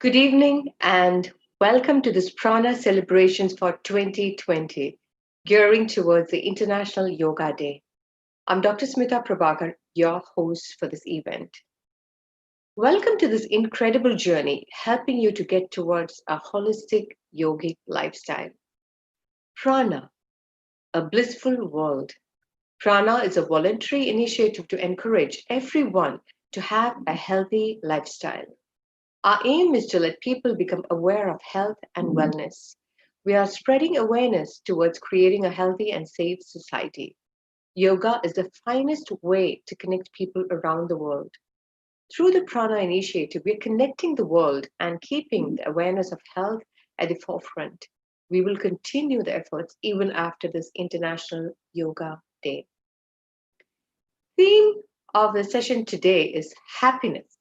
Good evening and welcome to this Prana celebrations for 2020, gearing towards the International Yoga Day. I'm Dr. Smita Prabhakar, your host for this event. Welcome to this incredible journey, helping you to get towards a holistic yogic lifestyle. Prana, a blissful world. Prana is a voluntary initiative to encourage everyone to have a healthy lifestyle. Our aim is to let people become aware of health and wellness. We are spreading awareness towards creating a healthy and safe society. Yoga is the finest way to connect people around the world. Through the Prana initiative, we are connecting the world and keeping the awareness of health at the forefront. We will continue the efforts even after this International Yoga Day. Theme of the session today is happiness.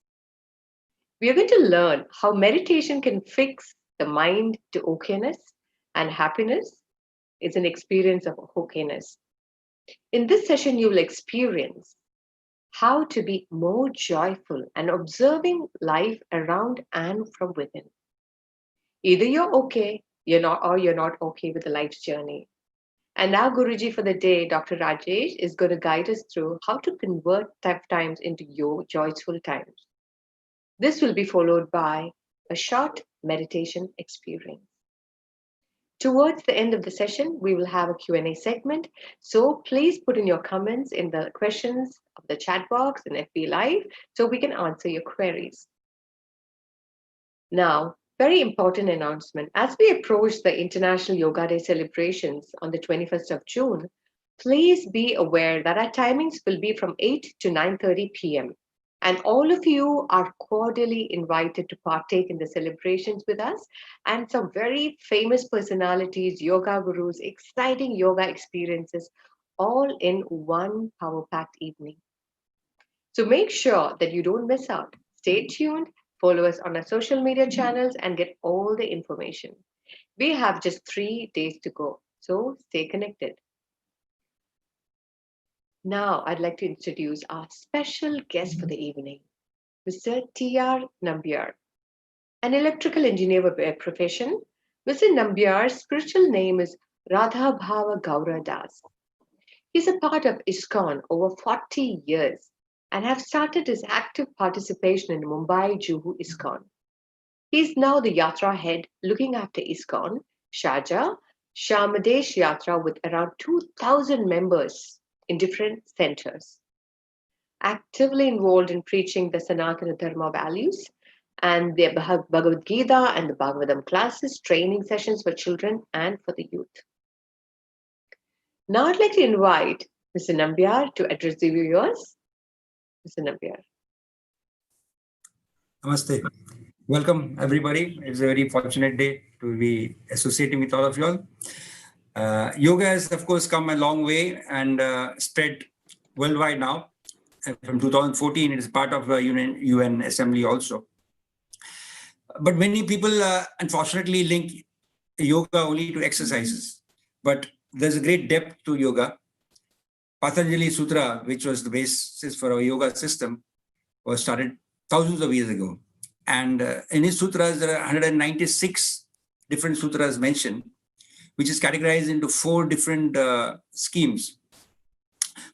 We are going to learn how meditation can fix the mind to okayness, and happiness is an experience of okayness. In this session, you will experience how to be more joyful and observing life around and from within. Either you're okay, you're not, or you're not okay with the life's journey. And now, Guruji for the day, Dr. Rajesh, is going to guide us through how to convert tough times into your joyful times. This will be followed by a short meditation experience. Towards the end of the session, we will have a Q&A segment. So please put in your comments in the questions of the chat box in FB Live so we can answer your queries. Now, very important announcement. As we approach the International Yoga Day celebrations on the 21st of June, please be aware that our timings will be from 8 to 9:30 p.m. And all of you are cordially invited to partake in the celebrations with us and some very famous personalities, yoga gurus, exciting yoga experiences, all in one power-packed evening. So make sure that you don't miss out. Stay tuned, follow us on our social media channels, and get all the information. We have just 3 days to go, so stay connected. Now, I'd like to introduce our special guest for the evening, Mr. T.R. Nambiar, an electrical engineer by profession. Mr. Nambiar's spiritual name is Radha Bhava Gaura Das. He's a part of ISKCON over 40 years and have started his active participation in Mumbai Juhu ISKCON. He's now the Yatra head looking after ISKCON, Sharjah, Shamadesh Yatra with around 2,000 members in different centers. Actively involved in preaching the Sanatana Dharma values and the Bhagavad Gita and the Bhagavatam classes, training sessions for children and for the youth. Now I'd like to invite Mr. Nambiar to address the viewers. Mr. Nambiar. Namaste. Welcome, everybody. It's a very fortunate day to be associating with all of you all. Yoga has, of course, come a long way and spread worldwide now. From 2014, it is part of the UN Assembly also. But many people, unfortunately, link yoga only to exercises. But there's a great depth to yoga. Patanjali Sutra, which was the basis for our yoga system, was started thousands of years ago. And in his sutras, there are 196 different sutras mentioned, which is categorized into 4 different schemes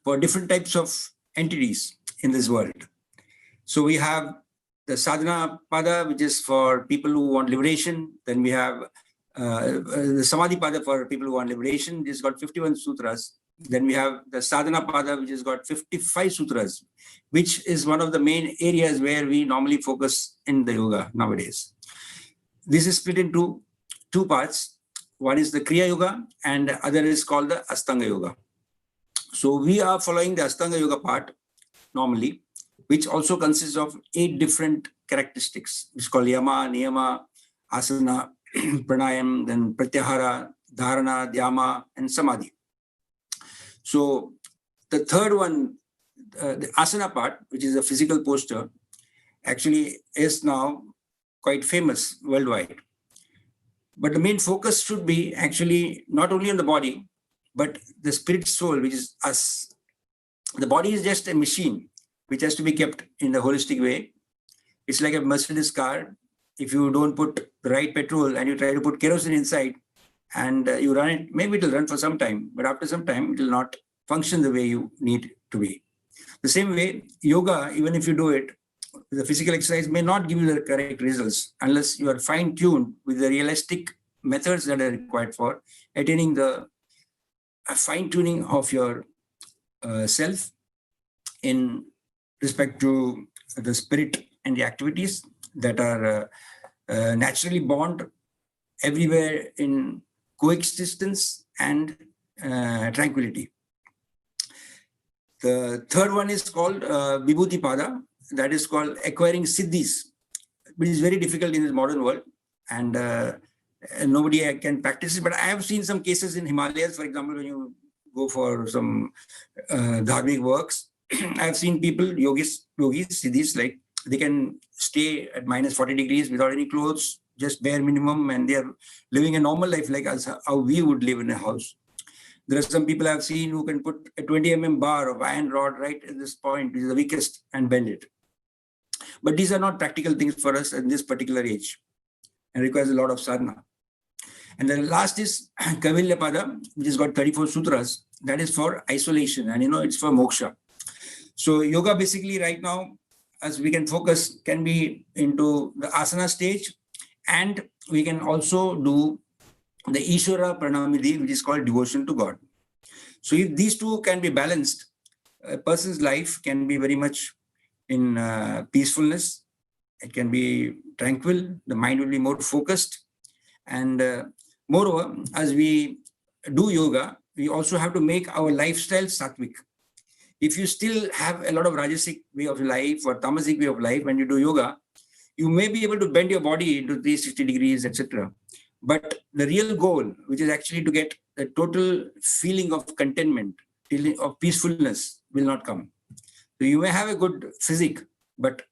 for different types of entities in this world. So we have the Sadhana Pada, which is for people who want liberation. Then we have the Samadhi Pada for people who want liberation. It's got 51 sutras. Then we have the Sadhana Pada, which has got 55 sutras, which is one of the main areas where we normally focus in the yoga nowadays. This is split into 2 parts. One is the Kriya Yoga and the other is called the Astanga Yoga. So we are following the Ashtanga Yoga part normally, which also consists of 8 different characteristics. It's called Yama, Niyama, Asana, Pranayam, then Pratyahara, Dharana, Dhyama, and Samadhi. So the third one, the Asana part, which is a physical posture, actually is now quite famous worldwide. But the main focus should be actually not only on the body, but the spirit soul, which is us. The body is just a machine which has to be kept in the holistic way. It's like a Mercedes car. If you don't put the right petrol and you try to put kerosene inside and you run it, maybe it will run for some time, but after some time, it will not function the way you need to be. The same way, yoga, even if you do it, the physical exercise may not give you the correct results unless you are fine-tuned with the realistic methods that are required for attaining the fine-tuning of your self in respect to the spirit and the activities that are naturally born everywhere in coexistence and tranquility. The third one is called Vibhuti Pada, that is called acquiring siddhis, which is very difficult in this modern world, and nobody can practice it. But I have seen some cases in Himalayas, for example, when you go for some dharmic works, I have seen people, yogis, siddhis, like they can stay at minus 40 degrees without any clothes, just bare minimum, and they are living a normal life like us, how we would live in a house. There are some people I've seen who can put a 20 mm bar of iron rod right at this point, which is the weakest, and bend it. But these are not practical things for us in this particular age and requires a lot of sadhana. And then last is Kaivalya Pada, which has got 34 sutras. That is for isolation, and it's for moksha. So yoga basically right now, as we can focus, can be into the asana stage, and we can also do the Ishvara Pranamidhi, which is called devotion to God. So if these two can be balanced, a person's life can be very much in peacefulness. It can be tranquil. The mind will be more focused. And moreover, as we do yoga, we also have to make our lifestyle sattvic. If you still have a lot of rajasic way of life or tamasic way of life when you do yoga, you may be able to bend your body into 360 degrees, etc. But the real goal, which is actually to get a total feeling of contentment, feeling of peacefulness, will not come. So you may have a good physique, but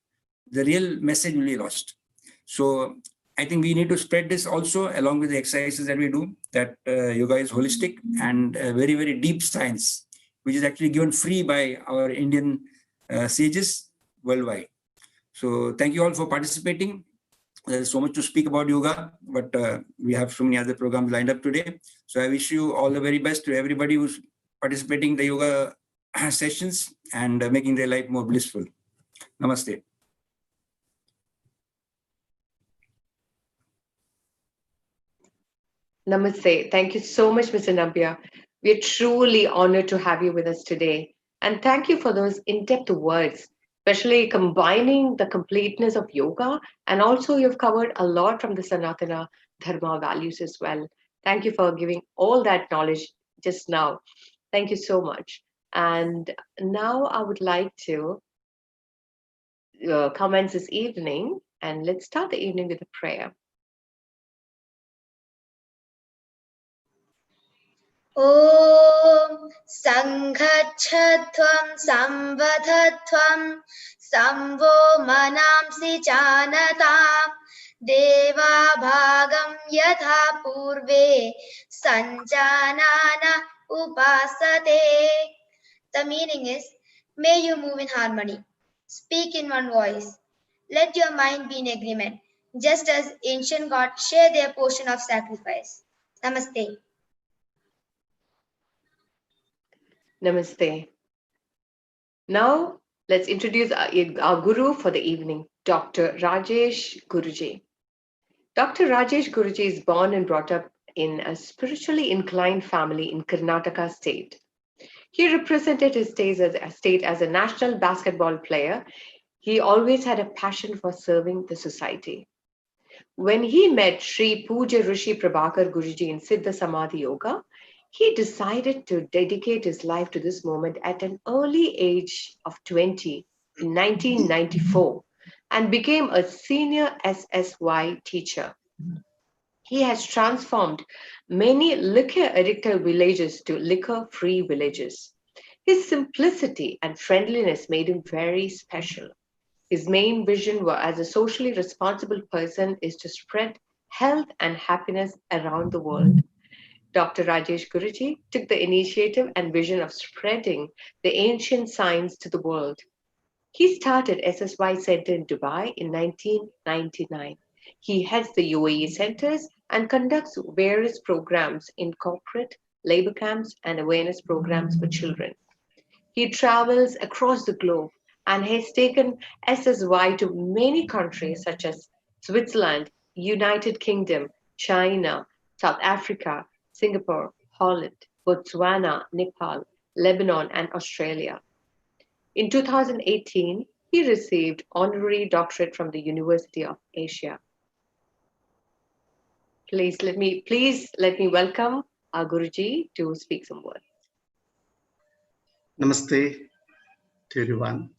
the real message will be lost. So I think we need to spread this also along with the exercises that we do, that yoga is holistic and a very, very deep science, which is actually given free by our Indian sages worldwide. So thank you all for participating. There's so much to speak about yoga, but we have so many other programs lined up today. So I wish you all the very best to everybody who's participating in the yoga sessions and making their life more blissful. Namaste. Namaste. Thank you so much, Mr. Nambia. We're truly honored to have you with us today. And thank you for those in-depth words, especially combining the completeness of yoga. And also you've covered a lot from the Sanatana Dharma values as well. Thank you for giving all that knowledge just now. Thank you so much. And now I would like to commence this evening, and let's start the evening with a prayer. ॐ सङ्घच्छध्वं संवधध्वं संवो मनांसि जानतां देवाभागं यथा पूर्वे सञ्जानान उपासते. The meaning is, may you move in harmony, speak in one voice, let your mind be in agreement, just as ancient gods share their portion of sacrifice. Namaste. Namaste. Now, let's introduce our guru for the evening, Dr. Rajesh Guruji. Dr. Rajesh Guruji is born and brought up in a spiritually inclined family in Karnataka state. He represented his state as a national basketball player. He always had a passion for serving the society. When he met Sri Puja Rishi Prabhakar Guruji in Siddha Samadhi Yoga, He decided to dedicate his life to this moment at an early age of 20 in 1994 and became a senior SSY teacher. He has transformed many liquor addicted villages to liquor free villages. His simplicity and friendliness made him very special. His main vision as a socially responsible person is to spread health and happiness around the world. Dr. Rajesh Guruji took the initiative and vision of spreading the ancient science to the world. He started SSY Center in Dubai in 1999. He heads the UAE centers and conducts various programs in corporate, labor camps, and awareness programs for children. He travels across the globe and has taken SSY to many countries such as Switzerland, United Kingdom, China, South Africa, Singapore, Holland, Botswana, Nepal, Lebanon, and Australia. In 2018, he received honorary doctorate from the University of Asia. Please let me welcome our Guruji to speak some words. Namaste to everyone.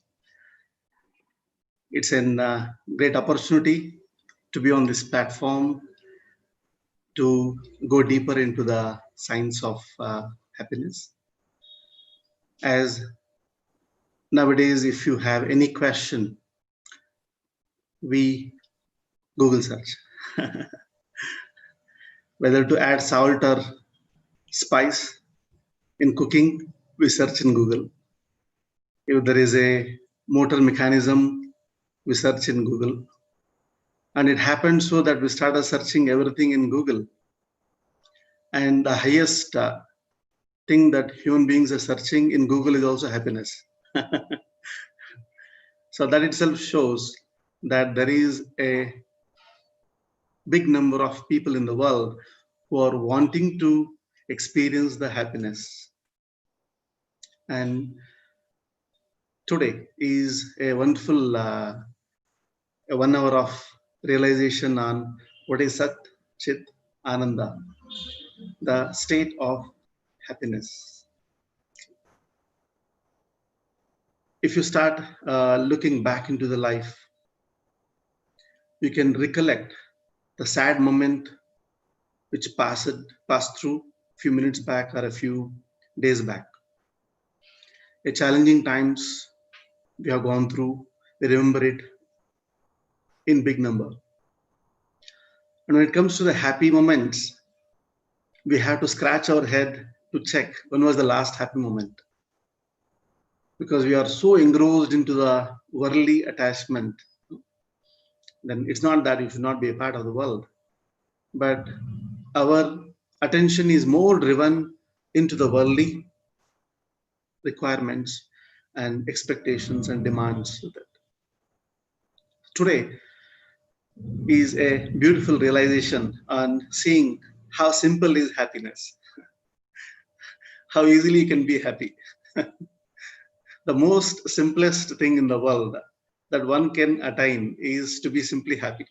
It's a great opportunity to be on this platform to go deeper into the science of happiness. As nowadays, if you have any question, we Google search. Whether to add salt or spice in cooking, we search in Google. If there is a motor mechanism, we search in Google. And it happened so that we started searching everything in Google. And the highest thing that human beings are searching in Google is also happiness. So that itself shows that there is a big number of people in the world who are wanting to experience the happiness. And today is a wonderful a 1 hour of realization on what is Sat Chit Ananda, the state of happiness. If you start looking back into the life, you can recollect the sad moment which passed through a few minutes back or a few days back. A challenging times we have gone through, we remember it in big number. And when it comes to the happy moments, we have to scratch our head to check when was the last happy moment. Because we are so engrossed into the worldly attachment, then it's not that you should not be a part of the world, but our attention is more driven into the worldly requirements and expectations and demands with it. Today is a beautiful realization on seeing how simple is happiness, how easily you can be happy. The most simplest thing in the world that one can attain is to be simply happy.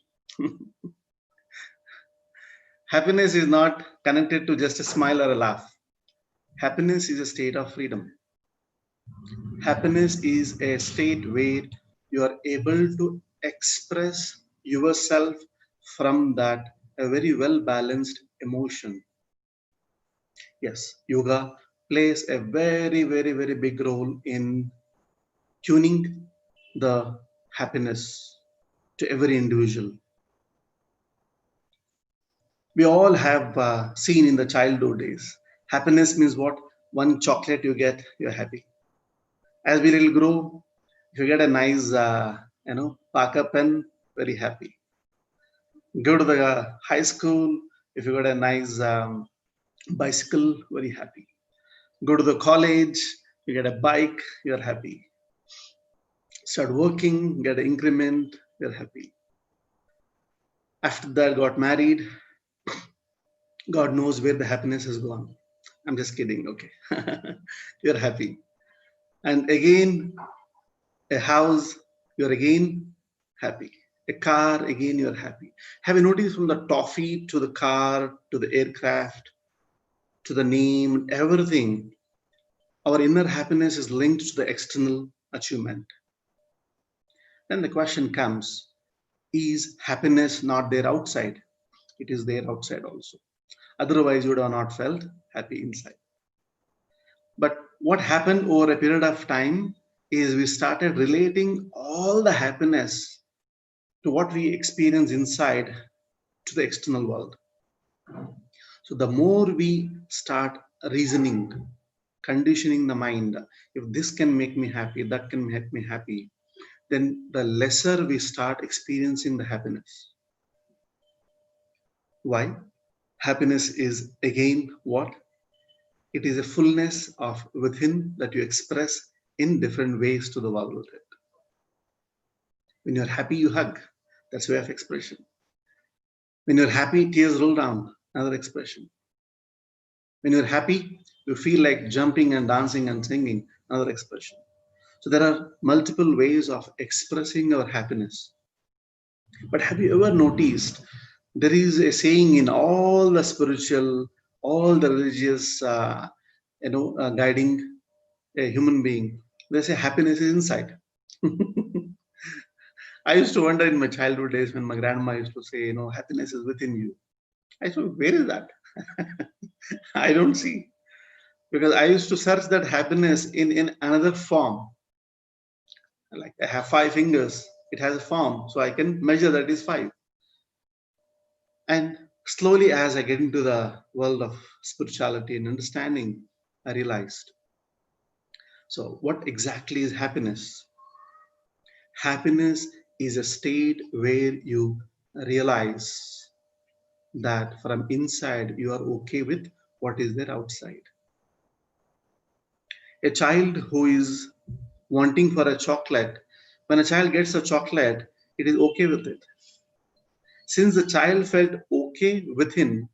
Happiness is not connected to just a smile or a laugh. Happiness is a state of freedom. Happiness is a state where you are able to express yourself from that a very well balanced emotion. Yes, yoga plays a very, very, very big role in tuning the happiness to every individual. We all have seen in the childhood days, happiness means what? One chocolate you get, you're happy. As we will grow, if you get a nice, Parker pen, very happy. Go to the high school, if you got a nice bicycle, very happy. Go to the college, you get a bike, you're happy. Start working, get an increment, you're happy. After that, got married. God knows where the happiness has gone. I'm just kidding, okay. You're happy. And again, a house, you're again happy. A car, again, you're happy. Have you noticed from the toffee to the car to the aircraft, to the name, everything. Our inner happiness is linked to the external achievement. Then the question comes, is happiness not there outside? It is there outside also. Otherwise, you would have not felt happy inside. But what happened over a period of time is we started relating all the happiness to what we experience inside to the external world. So the more we start reasoning, conditioning the mind, if this can make me happy, that can make me happy, then the lesser we start experiencing the happiness. Why? Happiness is again what? It is a fullness of within that you express in different ways to the world with it. When you're happy, you hug. That's a way of expression. When you're happy, tears roll down. Another expression. When you're happy, you feel like jumping and dancing and singing. Another expression. So there are multiple ways of expressing our happiness. But have you ever noticed there is a saying in all the spiritual, all the religious, guiding a human being? They say happiness is inside. I used to wonder in my childhood days when my grandma used to say, happiness is within you. I thought, where is that? I don't see. Because I used to search that happiness in another form. Like I have 5 fingers, it has a form, so I can measure that is 5. And slowly, as I get into the world of spirituality and understanding, I realized. So, what exactly is happiness? Happiness is a state where you realize that from inside you are okay with what is there outside. A child who is wanting for a chocolate, when a child gets a chocolate, it is okay with it. Since the child felt okay within,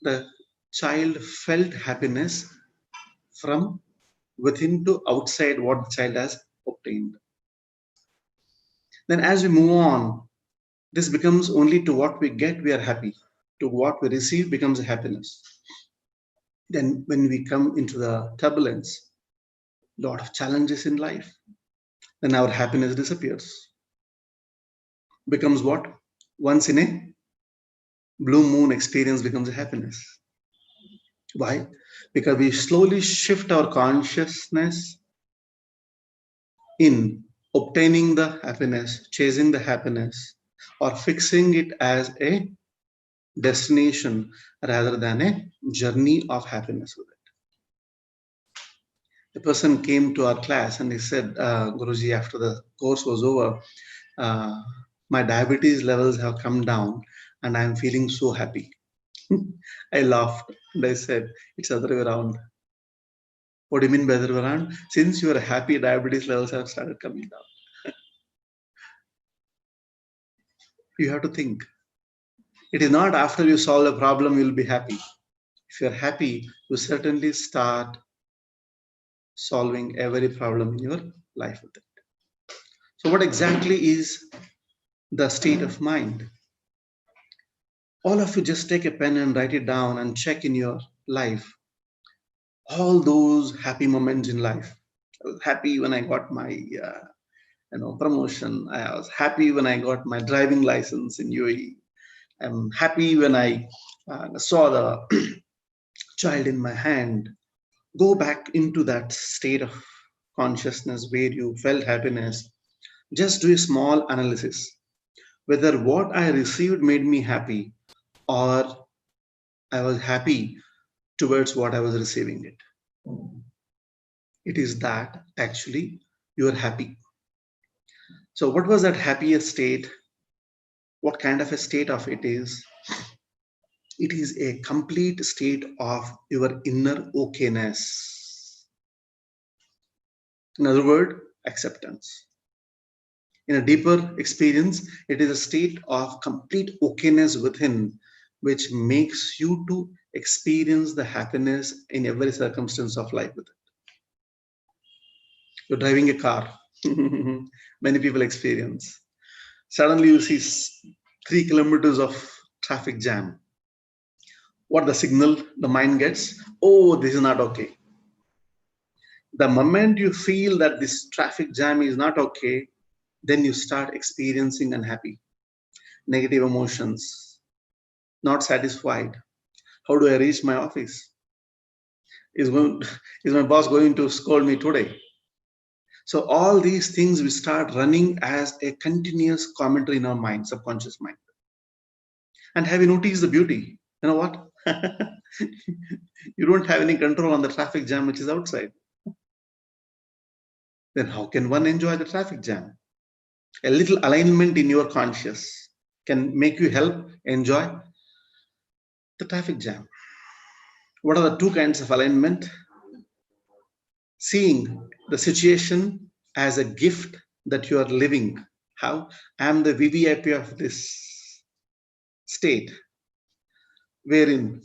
the child felt happiness from within to outside what the child has obtained. Then as we move on, this becomes only to what we get, we are happy. To what we receive becomes happiness. Then when we come into the turbulence, lot of challenges in life, then our happiness disappears. Becomes what? Once in a blue moon experience becomes a happiness. Why? Because we slowly shift our consciousness in obtaining the happiness, chasing the happiness, or fixing it as a destination rather than a journey of happiness with it. The person came to our class and he said, Guruji, after the course was over, my diabetes levels have come down and I'm feeling so happy. I laughed and I said, it's the other way around. What do you mean by the other way around? Since you are happy, diabetes levels have started coming down. You have to think. It is not after you solve a problem, you'll be happy. If you're happy, you certainly start solving every problem in your life with it. So what exactly is the state of mind? All of you just take a pen and write it down and check in your life. All those happy moments in life. I was happy when I got my promotion. I was happy when I got my driving license in UAE. I'm happy when I saw the child in my hand. Go back into that state of consciousness where you felt happiness. Just do a small analysis. Whether what I received made me happy or I was happy towards what I was receiving it. It is that actually you are happy. So what was that happiest state? What kind of a state of it is? It is a complete state of your inner okayness. In other words, acceptance. In a deeper experience, it is a state of complete okayness within, which makes you to experience the happiness in every circumstance of life with it. You're driving a car. Many people experience. Suddenly you see 3 kilometers of traffic jam. what the signal the mind gets? Oh, this is not okay. The moment you feel that this traffic jam is not okay, then you start experiencing unhappy, negative emotions, not satisfied. How do I reach my office? Is, going, is my boss going to scold me today? So all these things we start running as a continuous commentary in our mind, subconscious mind. And have you noticed the beauty? You know what? You don't have any control on the traffic jam which is outside. Then how can one enjoy the traffic jam? A little alignment in your conscious can make you help enjoy the traffic jam. What are the two kinds of alignment? Seeing the situation as a gift that you are living. How? I am the VVIP of this state, wherein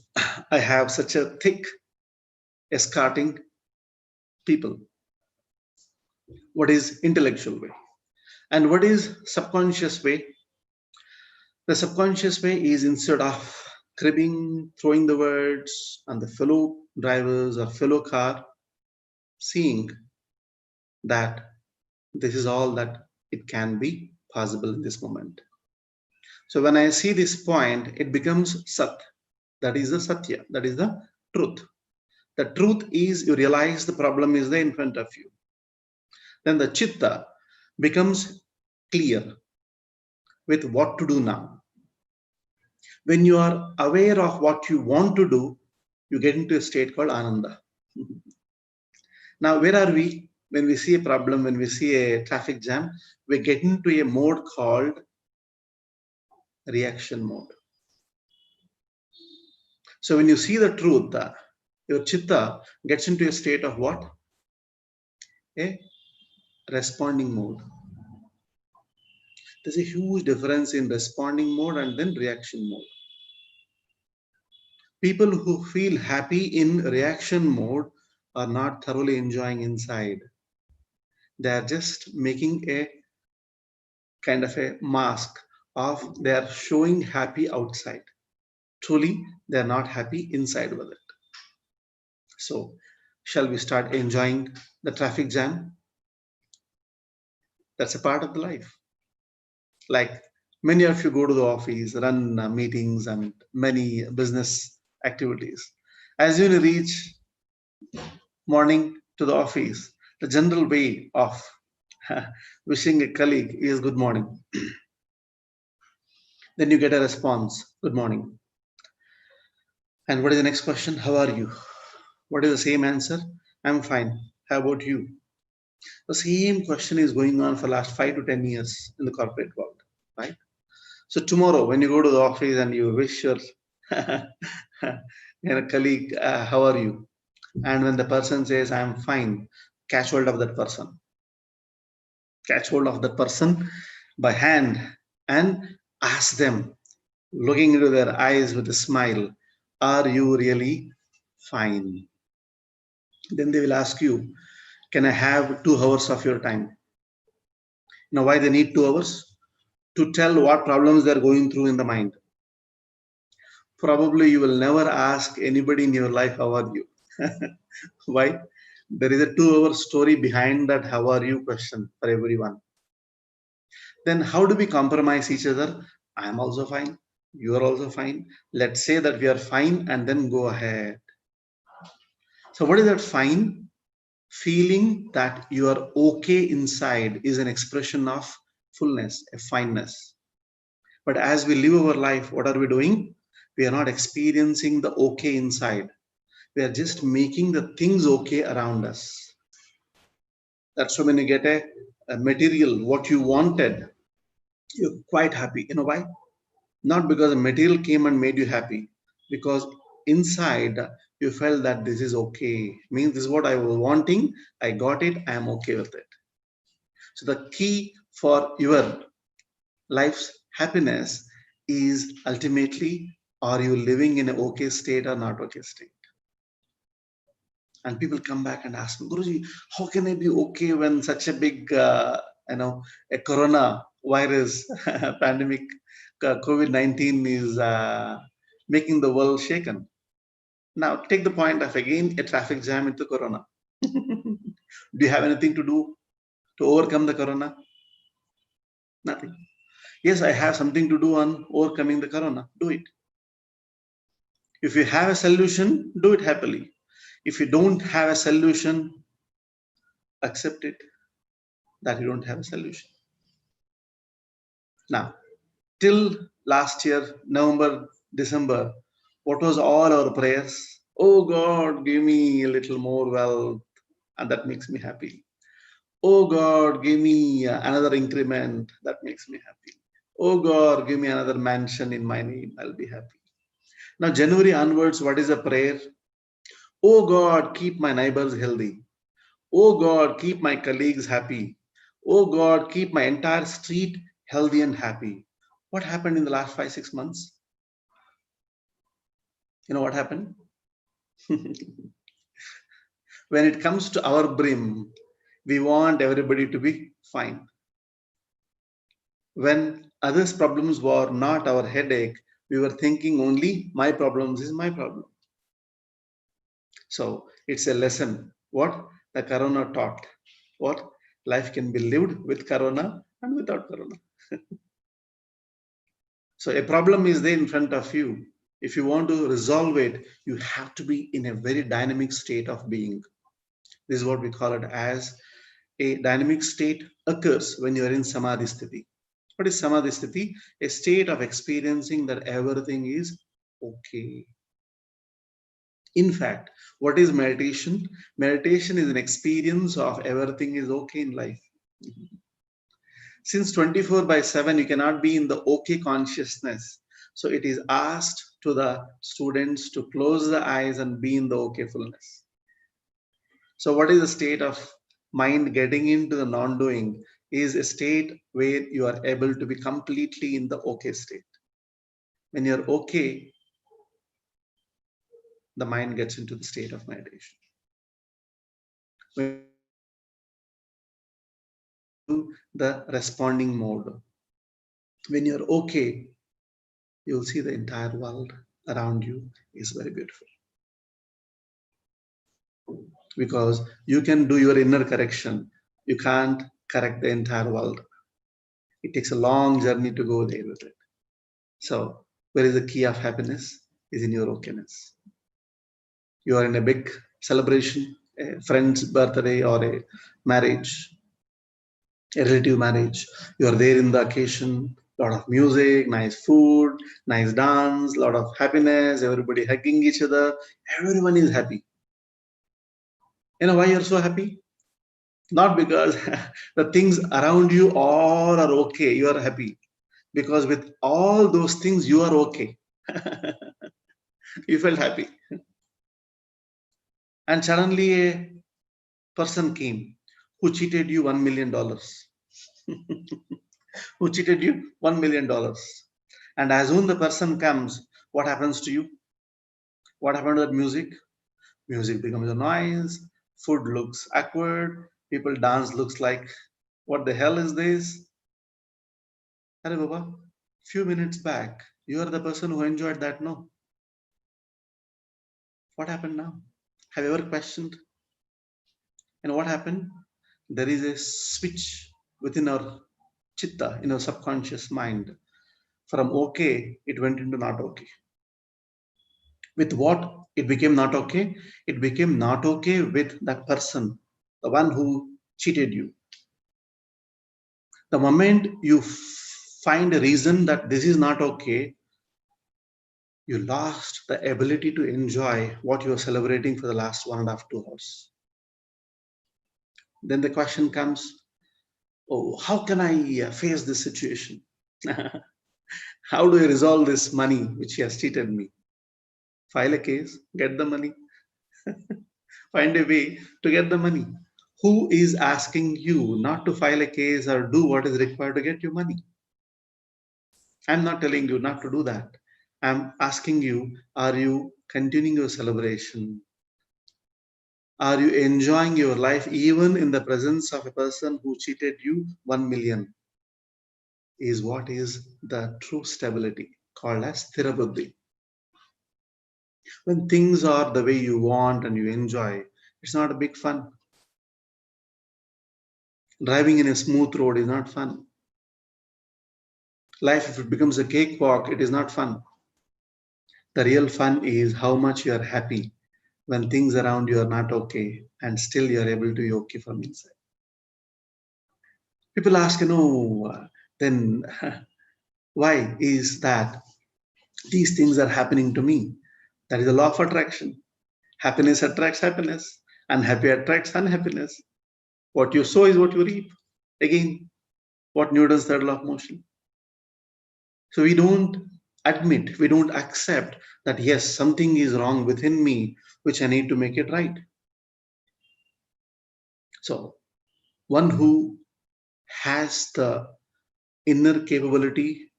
I have such a thick escorting people. What is intellectual way? And what is subconscious way? The subconscious way is, instead of cribbing, throwing the words on the fellow drivers or fellow car, seeing that this is all that it can be possible in this moment. So when I see this point, it becomes Sat. That is the Satya. That is the truth. The truth is, you realize the problem is there in front of you. Then the Chitta becomes clear with what to do now. When you are aware of what you want to do, you get into a state called Ananda. Now, where are we? When we see a problem, when we see a traffic jam, we get into a mode called reaction mode. So when you see the truth, your Chitta gets into a state of what? A responding mode. There's a huge difference in responding mode and then reaction mode. People who feel happy in reaction mode are not thoroughly enjoying inside. They are just making a kind of a mask of they are showing happy outside. Truly, they are not happy inside with it. So, shall we start enjoying the traffic jam? That's a part of the life. Like many of you go to the office, run meetings and many business activities. As you reach morning to the office, the general way of wishing a colleague is good morning. Then you get a response, good morning. And what is the next question? How are you? What is the same answer? I'm fine. How about you? The same question is going on for the last 5 to 10 years in the corporate world, right? So tomorrow, when you go to the office and you wish your colleague, how are you? And when the person says, I'm fine, catch hold of that person. Catch hold of that person by hand and ask them, looking into their eyes with a smile, are you really fine? Then they will ask you, can I have 2 hours of your time? You know why they need 2 hours? To tell what problems they're going through in the mind. Probably you will never ask anybody in your life, how are you? Why? There is a 2-hour story behind that how are you question for everyone. Then how do we compromise each other? I am also fine. You are also fine. Let's say that we are fine and then go ahead. So what is that fine? Feeling that you are okay inside is an expression of fullness, a fineness. But as we live our life, what are we doing? We are not experiencing the okay inside. We are just making the things okay around us. That's why when you get a material, what you wanted, you're quite happy. You know why? Not because the material came and made you happy, because inside you felt that this is okay. Means this is what I was wanting. I got it. I am okay with it. So the key for your life's happiness is ultimately, are you living in an okay state or not okay state? And people come back and ask me, Guruji, how can I be okay when such a big, a corona virus pandemic, COVID-19 is making the world shaken? Now take the point of again a traffic jam into Corona. Do you have anything to do to overcome the Corona? Nothing. Yes, I have something to do on overcoming the Corona. Do it. If you have a solution, do it happily. If you don't have a solution, accept it that you don't have a solution. Now, till last year, November, December, what was all our prayers? Oh God, give me a little more wealth, and that makes me happy. Oh God, give me another increment, that makes me happy. Oh God, give me another mansion in my name, I'll be happy. Now, January onwards, what is a prayer? Oh God, keep my neighbors healthy. Oh God, keep my colleagues happy. Oh God, keep my entire street healthy and happy. What happened in the last 5-6 months? You know what happened? When it comes to our brim, we want everybody to be fine. When others' problems were not our headache, we were thinking only my problems is my problem. So it's a lesson. What the Corona taught. What life can be lived with Corona and without Corona. So a problem is there in front of you. If you want to resolve it, you have to be in a very dynamic state of being. This is what we call it as a dynamic state occurs when you are in Samadhi Sthiti. What is Samadhi Sthiti? A state of experiencing that everything is okay. In fact, what is meditation? Meditation is an experience of everything is okay in life. Since 24/7, you cannot be in the okay consciousness. So it is asked to the students to close the eyes and be in the okayfulness. So what is the state of mind getting into the non-doing? Is a state where you are able to be completely in the okay state. When you're okay, the mind gets into the state of meditation. When the responding mode. When you're okay, you'll see the entire world around you is very beautiful. Because you can do your inner correction. You can't correct the entire world. It takes a long journey to go there with it. So where is the key of happiness? Is in your okayness. You are in a big celebration, a friend's birthday or a marriage, a relative marriage. You are there in the occasion, lot of music, nice food, nice dance, lot of happiness, everybody hugging each other. Everyone is happy. You know why you're so happy? Not because the things around you all are okay, you are happy. Because with all those things, you are okay. You felt happy. And suddenly a person came who cheated you $1 million. Who cheated you $1 million. And as soon the person comes, what happens to you? What happened to that music? Music becomes a noise, food looks awkward, people dance looks like, what the hell is this? Arey Baba, few minutes back, you are the person who enjoyed that, no? What happened now? Have you ever questioned? And what happened? There is a switch within our chitta, in our subconscious mind. From okay, it went into not okay. With what it became not okay? It became not okay with that person, the one who cheated you. The moment you find a reason that this is not okay, you lost the ability to enjoy what you are celebrating for the last 1.5, 2 hours. Then the question comes, oh, how can I face this situation? How do I resolve this money which he has cheated me? File a case, get the money. Find a way to get the money. Who is asking you not to file a case or do what is required to get your money? I'm not telling you not to do that. I'm asking you, are you continuing your celebration? Are you enjoying your life even in the presence of a person who cheated you 1 million? Is what is the true stability called as Thirabuddhi. When things are the way you want and you enjoy, it's not a big fun. Driving in a smooth road is not fun. Life, if it becomes a cakewalk, it is not fun. The real fun is how much you are happy when things around you are not okay and still you are able to be okay from inside. People ask, then why is that these things are happening to me? That is the law of attraction. Happiness attracts happiness, unhappy attracts unhappiness. What you sow is what you reap. Again, what Newton's third law of motion. So we don't admit, we don't accept that yes, something is wrong within me, which I need to make it right. So one who has the inner capability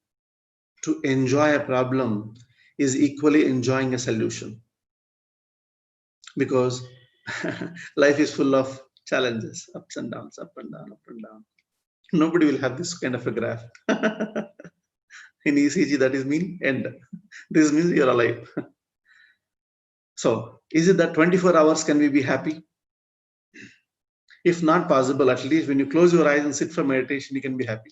to enjoy a problem is equally enjoying a solution, because life is full of challenges, ups and downs, up and down, up and down. Nobody will have this kind of a graph. In ECG, that is mean end. This means you're alive. So, is it that 24 hours can we be happy? If not possible, at least when you close your eyes and sit for meditation, you can be happy.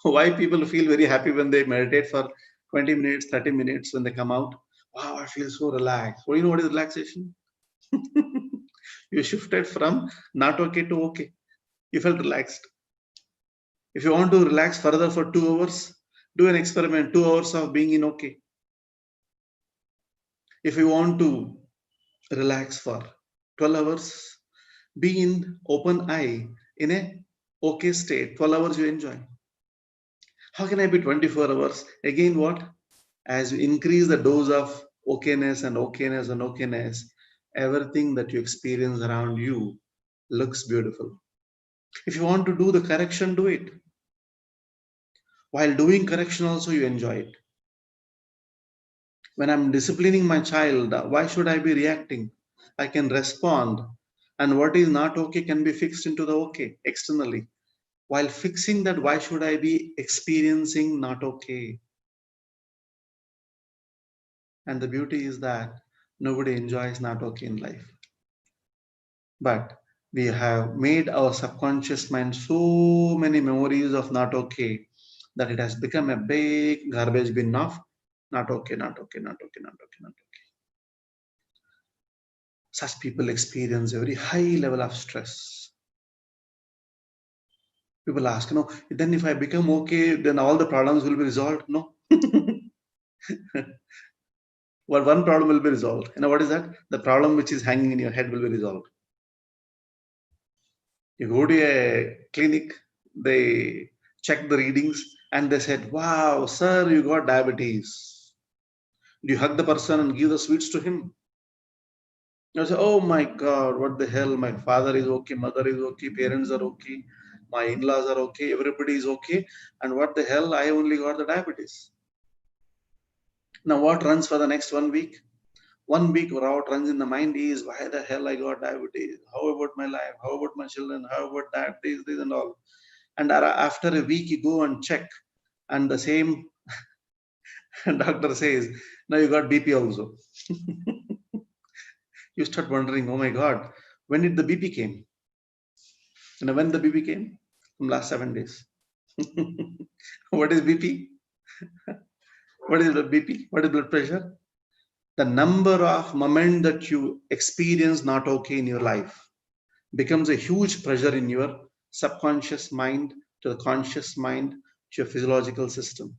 Why people feel very happy when they meditate for 20 minutes, 30 minutes, when they come out? Wow, I feel so relaxed. Well, you know what is relaxation? You shifted from not okay to okay. You felt relaxed. If you want to relax further for 2 hours, do an experiment, 2 hours of being in okay. If you want to relax for 12 hours, be in open eye in a okay state. 12 hours you enjoy. How can I be 24 hours? Again, what? As you increase the dose of okayness and okayness and okayness, everything that you experience around you looks beautiful. If you want to do the correction, do it. While doing correction also, you enjoy it. When I'm disciplining my child, why should I be reacting? I can respond, and what is not okay can be fixed into the okay externally. While fixing that, why should I be experiencing not okay? And the beauty is that nobody enjoys not okay in life. But we have made our subconscious mind so many memories of not okay that it has become a big garbage bin of not okay, not okay, not okay, not okay, not okay. Such people experience a very high level of stress. People ask, then if I become okay, then all the problems will be resolved. No. Well, one problem will be resolved. What is that? The problem which is hanging in your head will be resolved. You go to a clinic, they check the readings and they said, wow, sir, you got diabetes. You hug the person and give the sweets to him. You say, oh my God, what the hell? My father is okay, mother is okay, parents are okay, my in-laws are okay, everybody is okay. And what the hell? I only got the diabetes. Now what runs for the next 1 week? 1 week what runs in the mind is, why the hell I got diabetes? How about my life? How about my children? How about that? This and all. And after a week, you go and check, and the same doctor says, now you got BP also. You start wondering, oh my God, when did the BP came? When the BP came? From last 7 days. What is BP? What is the BP? What is blood pressure? The number of moments that you experience not okay in your life becomes a huge pressure in your subconscious mind to the conscious mind to your physiological system.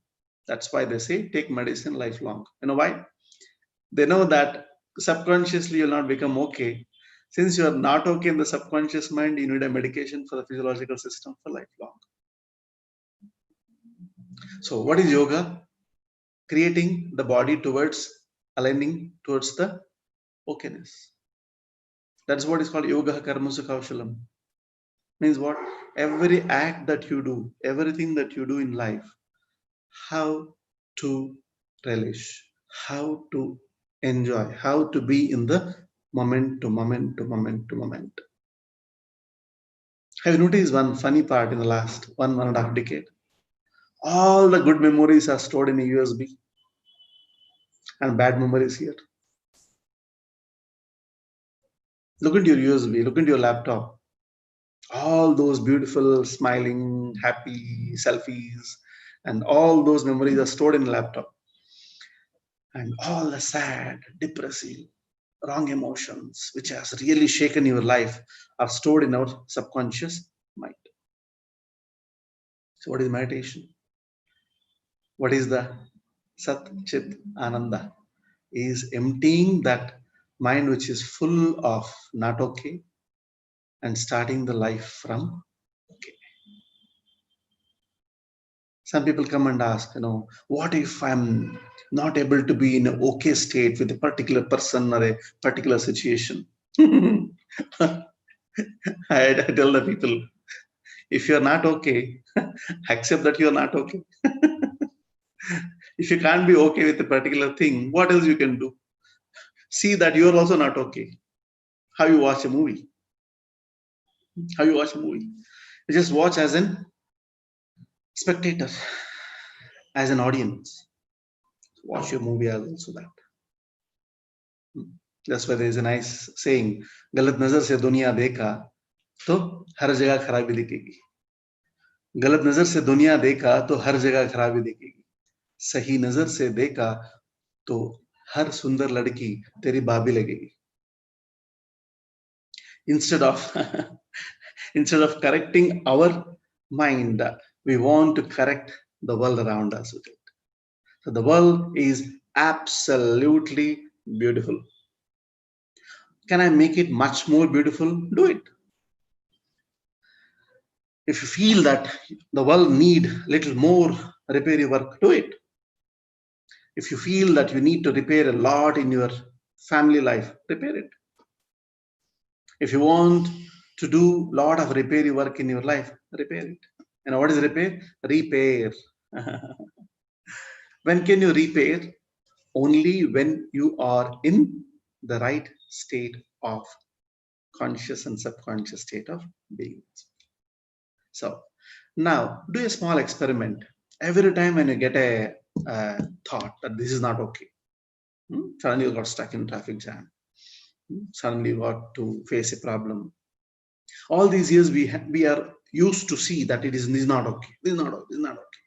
That's why they say take medicine lifelong. You know why? They know that subconsciously you'll not become okay. Since you're not okay in the subconscious mind, you need a medication for the physiological system for lifelong. So what is yoga? Creating the body towards aligning towards the okayness. That's what is called yoga karmasu kaushalam. Means what? Every act that you do, everything that you do in life, how to relish, how to enjoy, how to be in the moment to moment to moment to moment. Have you noticed one funny part in the last 1.5 decade? All the good memories are stored in a USB. and bad memories here. Look into your USB, look into your laptop. All those beautiful, smiling, happy selfies, and all those memories are stored in the laptop. And all the sad, depressive, wrong emotions, which has really shaken your life, are stored in our subconscious mind. So, what is meditation? What is the Sat Chit Ananda? Is emptying that mind which is full of not okay and starting the life from okay. Some people come and ask, what if I'm not able to be in an okay state with a particular person or a particular situation? I tell the people, if you're not okay, accept that you're not okay. If you can't be okay with a particular thing, what else you can do? See that you're also not okay. How you watch a movie? How you watch a movie? You just watch as an spectator, as an audience. Watch your movie as also that. That's why there is a nice saying, गलत नजर से दुनिया देखा तो हर जगह खराबी दिखेगी. गलत नजर से दुनिया देखा तो हर जगह खराबी दिखेगी. सही नजर से देखा तो हर सुंदर लड़की तेरी भाभी लगेगी. Instead of correcting our mind, we want to correct the world around us with it. So the world is absolutely beautiful. Can I make it much more beautiful? Do it. If you feel that the world need little more repair work, do it. If you feel that you need to repair a lot in your family life, repair it. If you want to do a lot of repair work in your life, repair it. And what is repair? Repair. When can you repair? Only when you are in the right state of conscious and subconscious state of being. So now do a small experiment. Every time when you get a thought that this is not okay, suddenly you got stuck in traffic jam, suddenly you got to face a problem. All these years we are used to see that this is not okay, this is not okay, this is not okay.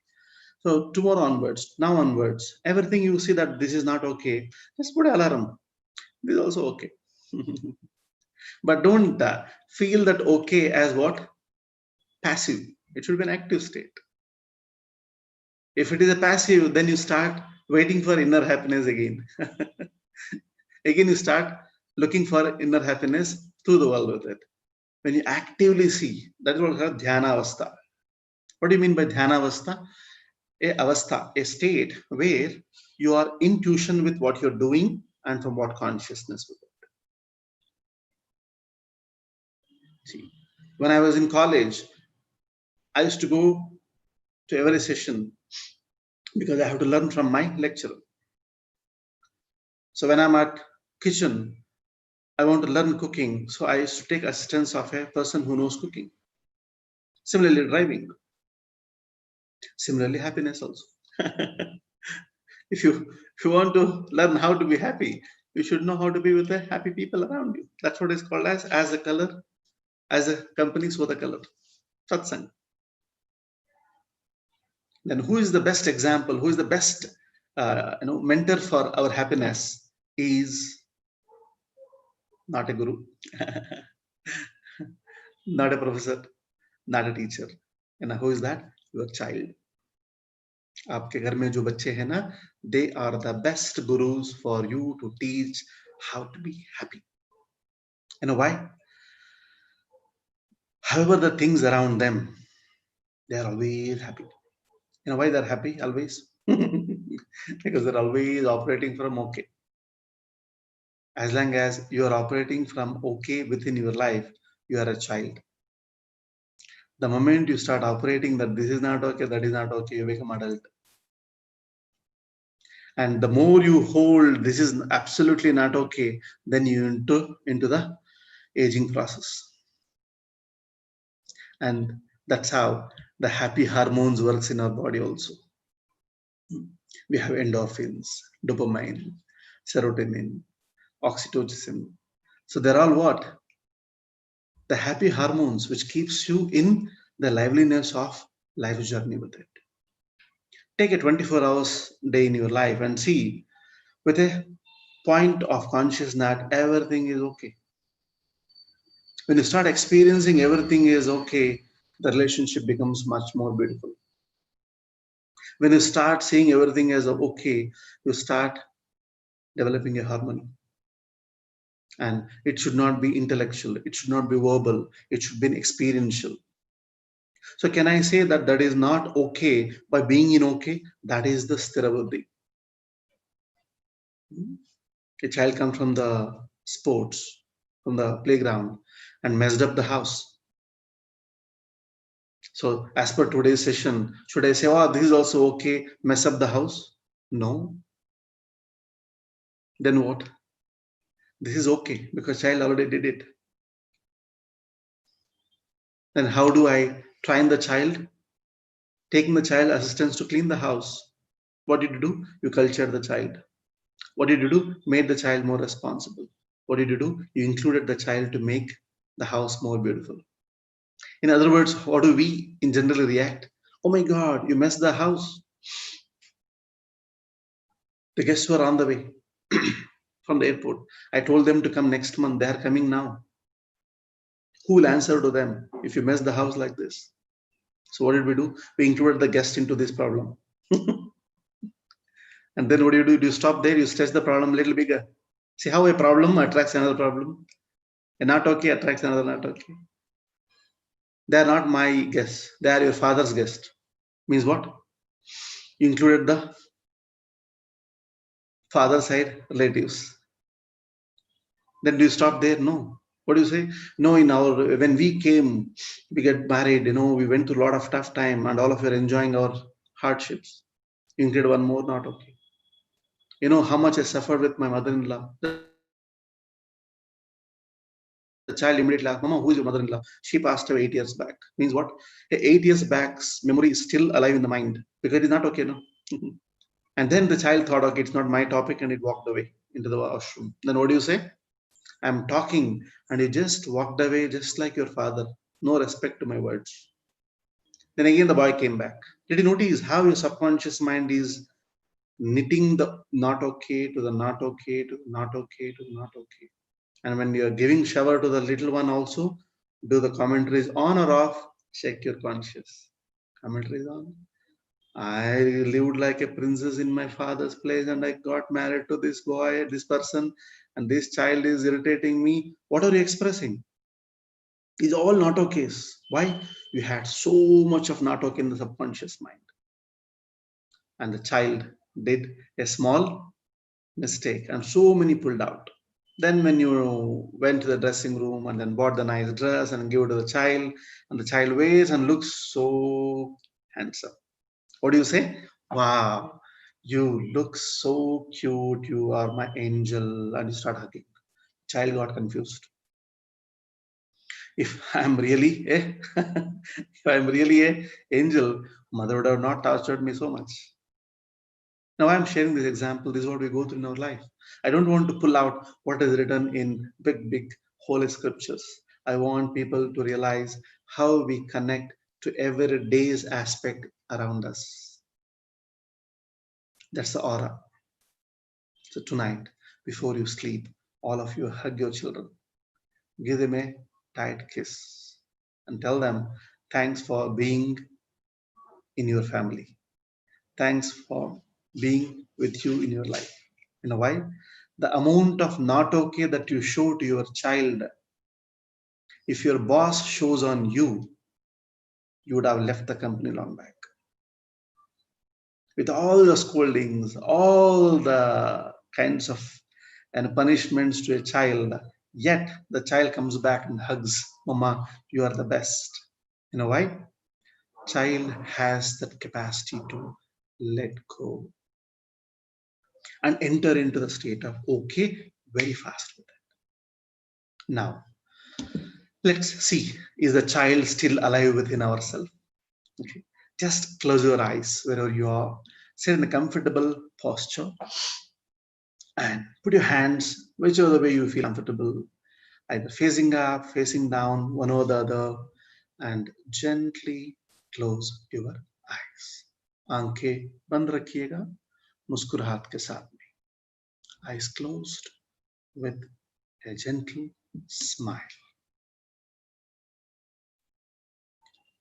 So tomorrow onwards, now onwards, everything you see that this is not okay, just put an alarm. This is also okay. But don't feel that okay as what? Passive. It should be an active state. If it is a passive, then you start waiting for inner happiness again. Again, you start looking for inner happiness through the world with it. When you actively see, that is what we call dhyana avastha. What do you mean by dhyana avastha? A avastha, a state where you are in tune with what you're doing and from what consciousness with it. See, when I was in college, I used to go to every session because I have to learn from my lecturer. So when I'm at kitchen, I want to learn cooking, so I used to take assistance of a person who knows cooking. Similarly, driving. Similarly, happiness also. If you want to learn how to be happy, you should know how to be with the happy people around you. That's what is called as a color, as a company, so the color. Satsang. Then who is the best example? Who is the best mentor for our happiness? Is not a guru, not a professor, not a teacher. And who is that? Your child. आपके घर में जो बच्चे हैं ना, they are the best gurus for you to teach how to be happy. You know why? However, the things around them, they are always happy. You know why they're happy always? Because they're always operating from okay. As long as you are operating from okay within your life, you are a child. The moment you start operating that this is not okay, that is not okay, you become adult. And the more you hold this is absolutely not okay, then you into the aging process. And that's how the happy hormones works in our body also. We have endorphins, dopamine, serotonin, oxytocin. So they're all what? The happy hormones which keeps you in the liveliness of life's journey with it. Take a 24 hours day in your life and see with a point of consciousness that everything is okay. When you start experiencing everything is okay, the relationship becomes much more beautiful. When you start seeing everything as okay, you start developing a harmony. And it should not be intellectual, it should not be verbal, it should be experiential. So can I say that that is not okay by being in okay? That is the sthirabuddhi. A child comes from the sports, from the playground and messed up the house. So as per today's session, should I say, oh, this is also okay, mess up the house? No. Then what? This is okay because child already did it. Then how do I train the child? Taking the child assistance to clean the house. What did you do? You cultured the child. What did you do? Made the child more responsible. What did you do? You included the child to make the house more beautiful. In other words, how do we in general react? Oh my God, you messed the house. The guests were on the way from the airport. I told them to come next month. They are coming now. Who will answer to them if you mess the house like this? So what did we do? We included the guest into this problem. And then what do? Do you stop there? You stretch the problem a little bigger. See how a problem attracts another problem? A not okay attracts another not okay. They are not my guests. They are your father's guest. Means what? You included the father side relatives. Then do you stop there? No. What do you say? No, in our when we came, we get married, we went through a lot of tough time and all of you are enjoying our hardships. You include one more, not okay. You know how much I suffered with my mother-in-law. The child immediately asked, Mama, who is your mother-in-law? She passed away 8 years back. Means what? 8 years back's memory is still alive in the mind because it is not okay, no. And then the child thought, okay, it's not my topic, and it walked away into the washroom. Then what do you say? I'm talking, and he just walked away just like your father. No respect to my words. Then again, the boy came back. Did you notice how your subconscious mind is knitting the not okay to the not okay to the not okay to the not okay? And when you're giving shower to the little one, also do the commentaries on or off? Check your conscious. Commentaries on. I lived like a princess in my father's place and I got married to this boy, this person, and this child is irritating me. What are you expressing? It's all not okay. Why? You had so much of not okay in the subconscious mind. And the child did a small mistake and so many pulled out. Then when you went to the dressing room and then bought the nice dress and give it to the child, and the child wears and looks so handsome. What do you say? Wow, you look so cute. You are my angel. And you start hugging. Child got confused. If I'm really if I'm really a angel, mother would have not tortured me so much. Now I'm sharing this example. This is what we go through in our life. I don't want to pull out what is written in big holy scriptures. I want people to realize how we connect to every day's aspect around us. That's the aura. So tonight, before you sleep, all of you hug your children. Give them a tight kiss and tell them, thanks for being in your family. Thanks for being with you in your life. You know why? The amount of not okay that you show to your child, if your boss shows on you, you would have left the company long back. With all the scoldings, all the kinds of punishments to a child, yet the child comes back and hugs, Mama, you are the best. You know why? Child has that capacity to let go and enter into the state of okay very fast with it. Now, let's see, is the child still alive within ourselves? Okay. Just close your eyes wherever you are Sit in a comfortable posture and put your hands whichever way you feel comfortable, either facing up, facing down, one or the other, and gently close your eyes. आंखें बंद रखिएगा मुस्कुराहट के साथ में. Eyes closed with a gentle smile.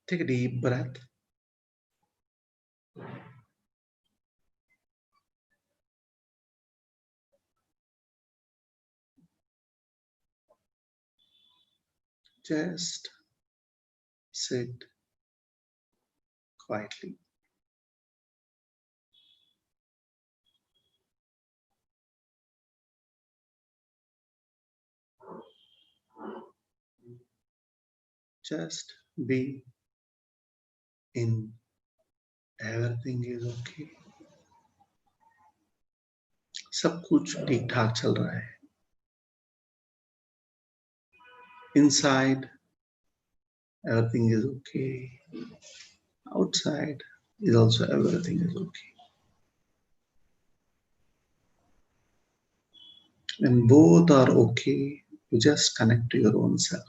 Take a deep breath. Just sit quietly. Just be in everything is okay. सब कुछ ठीक ठाक चल रहा है. Inside, everything is okay. Outside is also everything is okay. When both are okay, you just connect to your own self.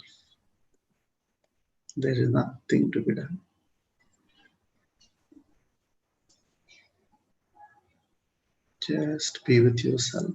There is nothing to be done. Just be with yourself.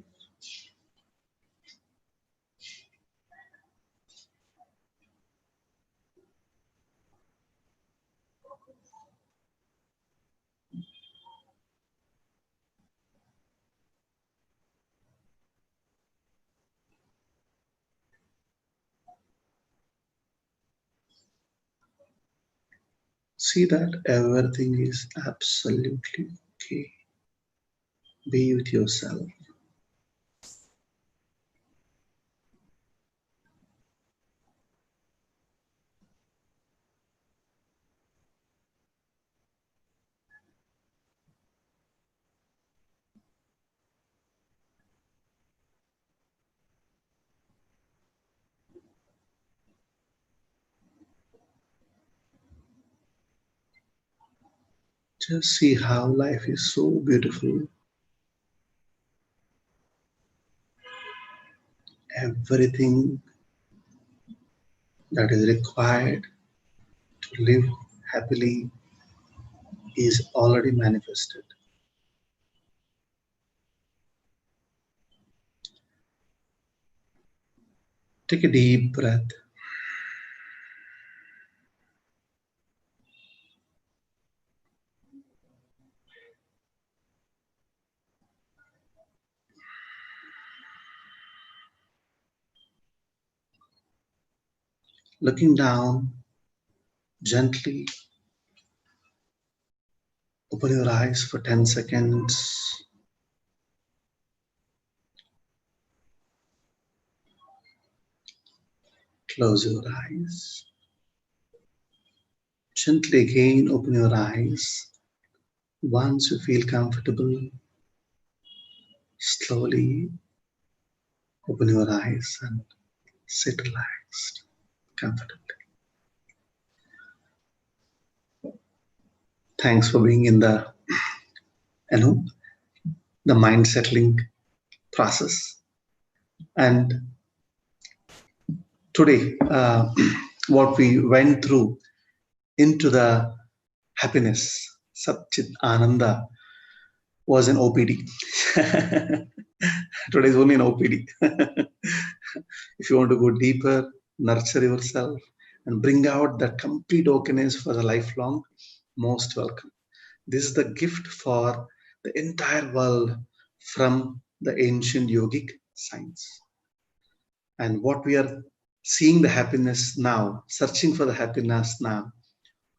See that everything is absolutely okay. Be with yourself. Just see how life is so beautiful. Everything that is required to live happily is already manifested. Take a deep breath. Looking down, gently open your eyes for 10 seconds. Close your eyes. Gently again open your eyes. Once you feel comfortable, slowly open your eyes and sit relaxed, comfortably. Thanks for being in the the mind settling process. And today, what we went through into the happiness, Satchit Ananda, was an OPD. Today is only an OPD. If you want to go deeper, nurture yourself, and bring out that complete okayness for the lifelong, most welcome. This is the gift for the entire world from the ancient yogic science. And what we are seeing the happiness now, searching for the happiness now,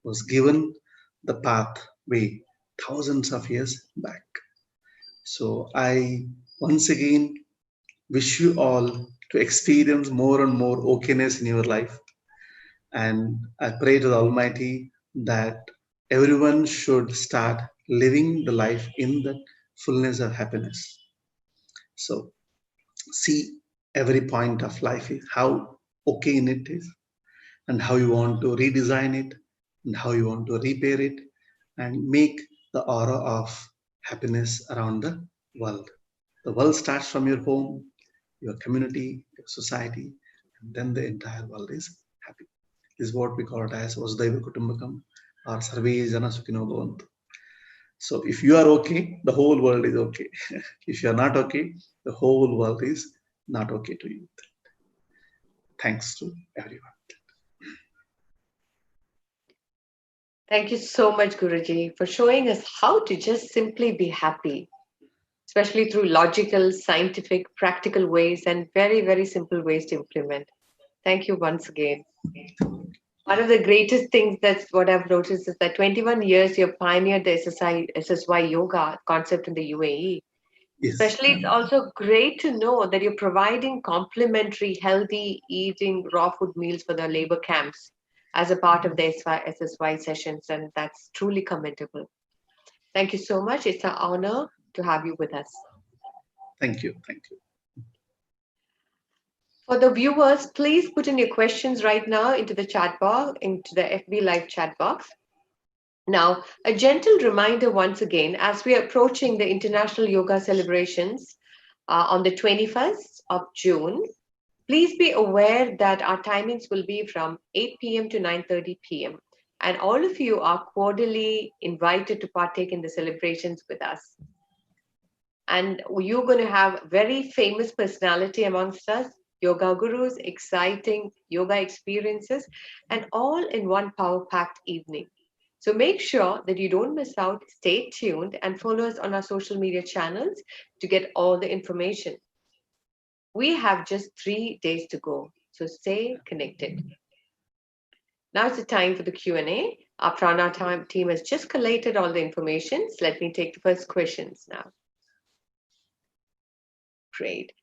was given the pathway thousands of years back. So I once again wish you all to experience more and more okayness in your life. And I pray to the Almighty that everyone should start living the life in the fullness of happiness. So see every point of life is how okay in it is, and how you want to redesign it, and how you want to repair it, and make the aura of happiness around the world. The world starts from your home, your community, your society, and then the entire world is happy. This is what we call it as Vasudhaiva Kutumbakam or Sarve Jana Sukhino Bhavantu. So if you are okay, the whole world is okay. If you are not okay, the whole world is not okay to you. Thanks to everyone. Thank you so much, Guruji, for showing us how to just simply be happy, especially through logical, scientific, practical ways and very, very simple ways to implement. Thank you once again. One of the greatest things that's what I've noticed is that 21 years you've pioneered the SSY yoga concept in the UAE. Yes. Especially, it's also great to know that you're providing complimentary, healthy eating raw food meals for the labor camps as a part of the SSY sessions, and that's truly commendable. Thank you so much. It's an honor to have you with us. Thank you. Thank you. For the viewers, please put in your questions right now into the chat box, into the FB Live chat box. Now, a gentle reminder once again, as we are approaching the International Yoga celebrations on the 21st of June, please be aware that our timings will be from 8 p.m. to 9:30 p.m. And all of you are cordially invited to partake in the celebrations with us. And you're going to have very famous personality amongst us, yoga gurus, exciting yoga experiences, and all in one power-packed evening. So make sure that you don't miss out. Stay tuned and follow us on our social media channels to get all the information. We have just 3 days to go, so stay connected. Now it's the time for the Q&A. Our Prana team has just collated all the information. So let me take the first questions now. Great.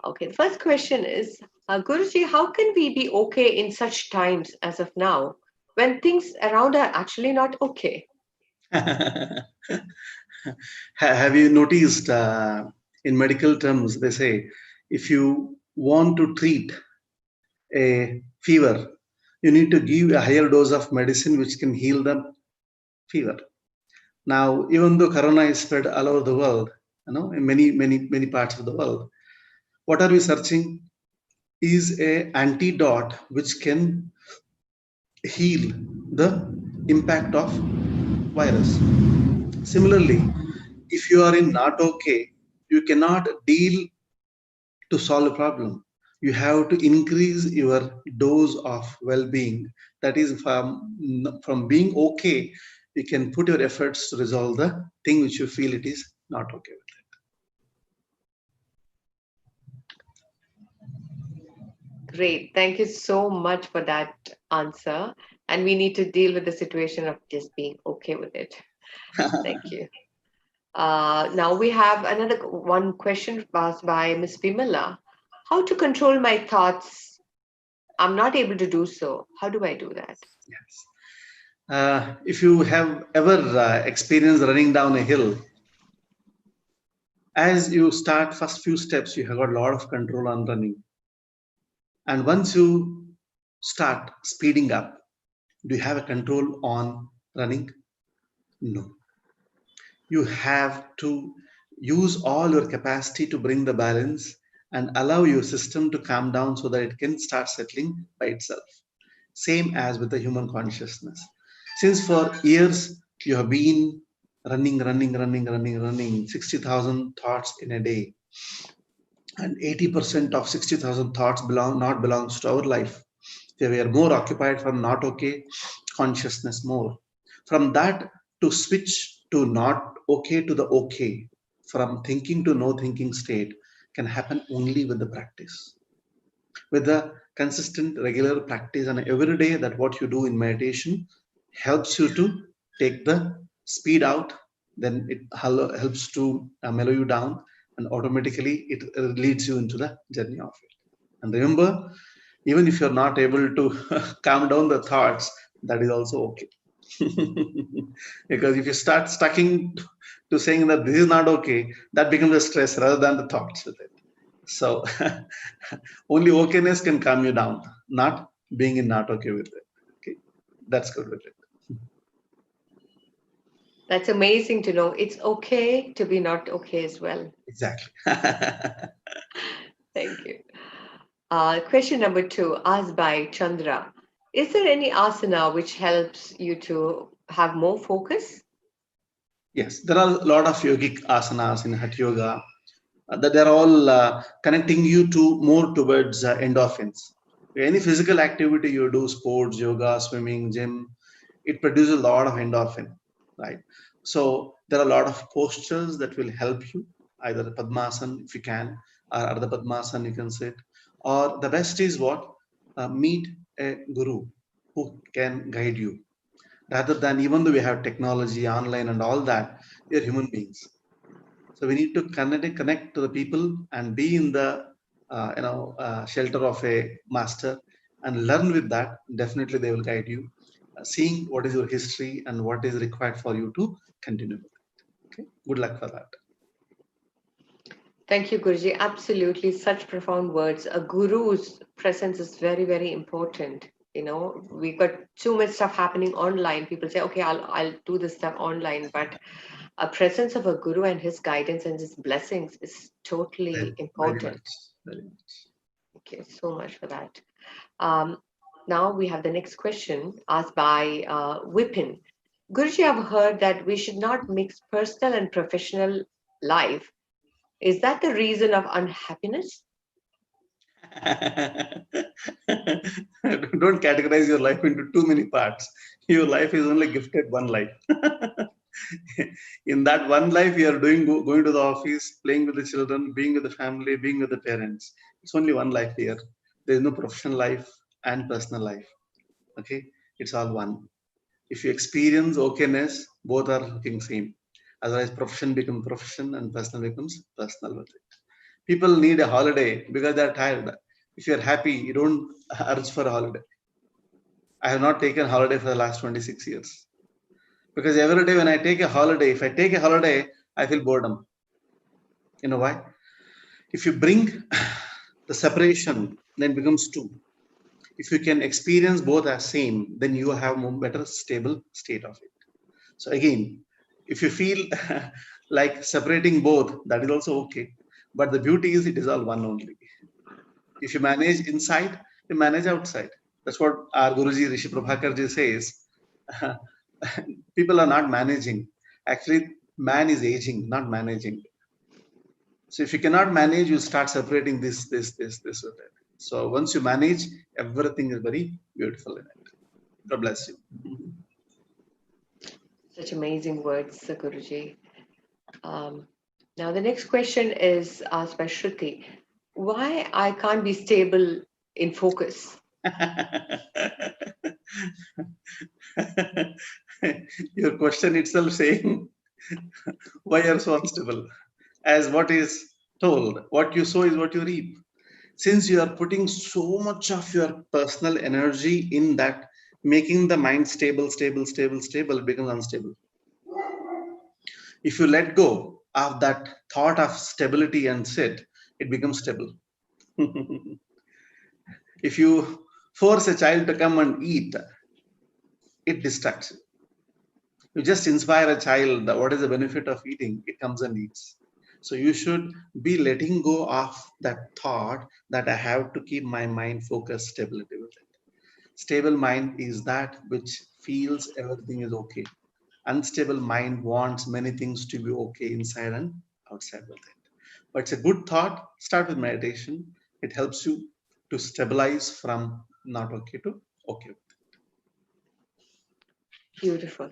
Okay, the first question is, Guruji, how can we be okay in such times as of now when things around are actually not okay? Have you noticed in medical terms, they say, if you want to treat a fever, you need to give a higher dose of medicine which can heal the fever. Now, even though corona is spread all over the world, in many parts of the world, what are we searching is a antidote which can heal the impact of virus. Similarly, if you are in not okay, you cannot deal to solve a problem. You have to increase your dose of well-being. That is, from being okay, you can put your efforts to resolve the thing which you feel it is not okay with. Great. Thank you so much for that answer. And we need to deal with the situation of just being okay with it. Thank you. Now we have another one question asked by Ms. Vimala. How to control my thoughts? I'm not able to do so. How do I do that? Yes. If you have ever experienced running down a hill, as you start first few steps, you have got a lot of control on running. And once you start speeding up, do you have a control on running? No. You have to use all your capacity to bring the balance and allow your system to calm down so that it can start settling by itself. Same as with the human consciousness. Since for years you have been running 60,000 thoughts in a day, and 80% of 60,000 thoughts belongs to our life. We are more occupied from not okay consciousness more. From that to switch to not okay to the okay, from thinking to no thinking state can happen only with the practice. With the consistent regular practice and every day that what you do in meditation helps you to take the speed out, then it helps to mellow you down, and automatically it leads you into the journey of it. And remember, even if you're not able to calm down the thoughts, that is also okay. Because if you start stucking to saying that this is not okay, that becomes a stress rather than the thoughts with it. So only okayness can calm you down, not being in not okay with it. Okay, that's good with it. That's amazing to know. It's okay to be not okay as well. Exactly. Thank you. Question number 2, asked by Chandra. Is there any asana which helps you to have more focus? Yes, there are a lot of yogic asanas in Hatha Yoga that they're all connecting you to more towards endorphins. Any physical activity you do, sports, yoga, swimming, gym, it produces a lot of endorphin, right? So there are a lot of postures that will help you, either Padmasana if you can, or Ardha Padmasana you can sit, or the best is what? Meet a guru who can guide you. Rather than, even though we have technology, online, and all that, we are human beings. So we need to connect to the people and be in the shelter of a master and learn with that. Definitely, they will guide you, seeing what is your history and what is required for you to continue with it. Okay, good luck for that. Thank you, Guruji. Absolutely, such profound words. A guru's presence is very, very important. We got too much stuff happening online. People say, "Okay, I'll do this stuff online," but a presence of a guru and his guidance and his blessings is totally Very important. much, very much. Okay, so much for that. Um, Now we have the next question asked by Vipin. Guruji, I've heard that we should not mix personal and professional life. Is that the reason of unhappiness? Don't categorize your life into too many parts. Your life is only gifted one life. In that one life, you are going to the office, playing with the children, being with the family, being with the parents. It's only one life here. There is no professional life and personal life. Okay, it's all one. If you experience okayness, both are looking same. Otherwise, profession becomes profession and personal becomes personal with it. People need a holiday because they're tired. If you're happy, you don't urge for a holiday. I have not taken holiday for the last 26 years. Because every day when I take a holiday, if I take a holiday, I feel boredom. You know why? If you bring the separation, then it becomes two. If you can experience both as same, then you have more better stable state of it. So again, if you feel like separating both, that is also okay. But the beauty is it is all one only. If you manage inside, you manage outside. That's what our Guruji Rishi Prabhakarji says. People are not managing. Actually, man is aging, not managing. So if you cannot manage, you start separating this with it. So once you manage, everything is very beautiful in it. God bless you. Such amazing words, Guruji. Now, the next question is asked by Shruti. Why I can't be stable in focus? Your question itself saying why are so unstable? As what is told, what you sow is what you reap. Since you are putting so much of your personal energy in that, making the mind stable, stable, it becomes unstable. If you let go of that thought of stability and sit, it becomes stable. If you force a child to come and eat, it distracts you. You just inspire a child that what is the benefit of eating, it comes and eats. So you should be letting go of that thought that I have to keep my mind focused, stability with it. Stable mind is that which feels everything is okay. Unstable mind wants many things to be okay inside and outside with it. But it's a good thought. Start with meditation. It helps you to stabilize from not okay to okay. Beautiful.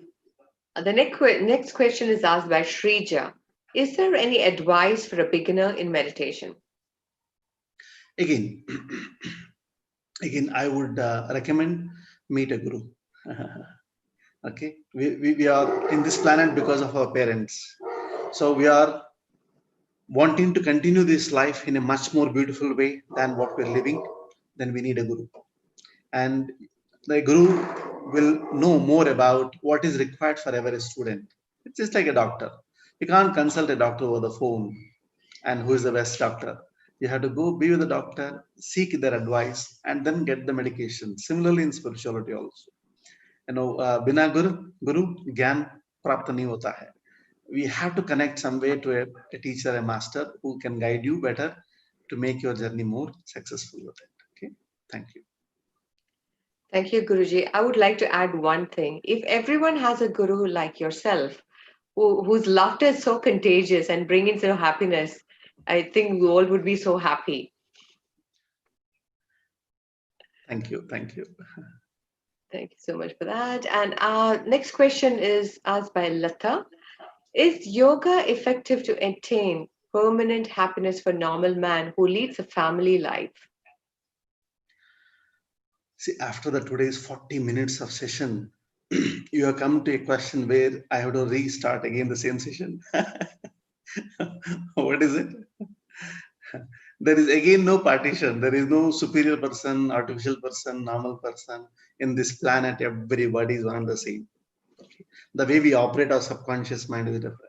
The next question is asked by Shrija. Is there any advice for a beginner in meditation? Again, again, I would recommend meet a guru. Okay, we are in this planet because of our parents. So we are wanting to continue this life in a much more beautiful way than what we're living. Then we need a guru. And the guru will know more about what is required for every student. It's just like a doctor. You can't consult a doctor over the phone and who is the best doctor. You have to go be with the doctor, seek their advice, and then get the medication. Similarly, in spirituality also. Bina guru, gyan प्राप्त नहीं होता है. We have to connect somewhere to a teacher, a master who can guide you better to make your journey more successful with it. Okay, thank you. Thank you, Guruji. I would like to add one thing. If everyone has a guru like yourself, whose laughter is so contagious and bringing so happiness, I think we all would be so happy. Thank you. Thank you. Thank you so much for that. And our next question is asked by Lata. Is yoga effective to attain permanent happiness for normal man who leads a family life? See, after the today's 40 minutes of session, you have come to a question where I have to restart again the same session. What is it? There is again no partition. There is no superior person, artificial person, normal person. In this planet, everybody is one and the same. Okay. The way we operate our subconscious mind is different.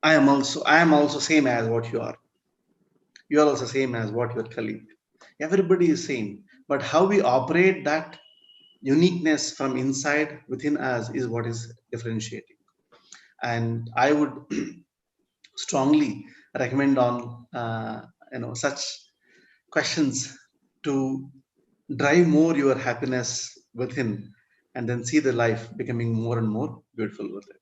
I am also same as what you are. You are also same as what your colleague. Everybody is same. But how we operate that uniqueness from inside within us is what is differentiating. And I would strongly recommend on such questions to drive more your happiness within, and then see the life becoming more and more beautiful with it.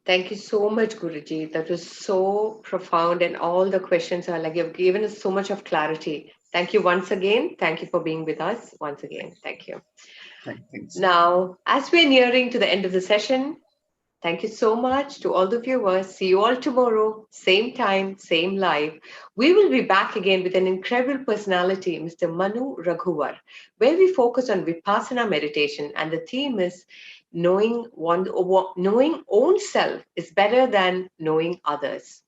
Thank you so much, Guruji. That was so profound, and all the questions are like you've given us so much of clarity. Thank you once again. Thank you for being with us once again. Thank you. Thanks. Now, as we're nearing to the end of the session, thank you so much to all the viewers. See you all tomorrow, same time, same live. We will be back again with an incredible personality, Mr. Manu Raghuvar, where we focus on Vipassana meditation, and the theme is knowing own self is better than knowing others.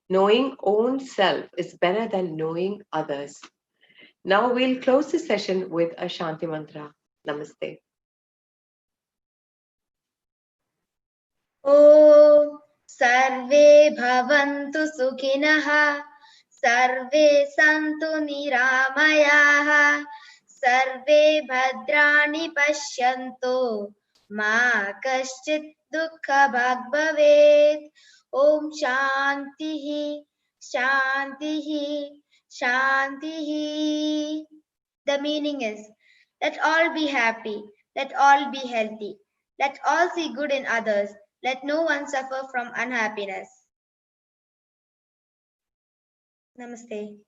Knowing own self is better than knowing others. Now we'll close the session with a Shanti Mantra. Namaste. ॐ सर्वे भवन्तु सुखिनः सर्वे सन्तु निरामयाः सर्वे भद्राणि पश्यन्तु मा कश्चित् दुःखभाग् भवेत् ॐ शान्तिः शान्तिः शान्तिः. The meaning is, let all be happy, let all be healthy, let all see good in others, let no one suffer from unhappiness. Namaste.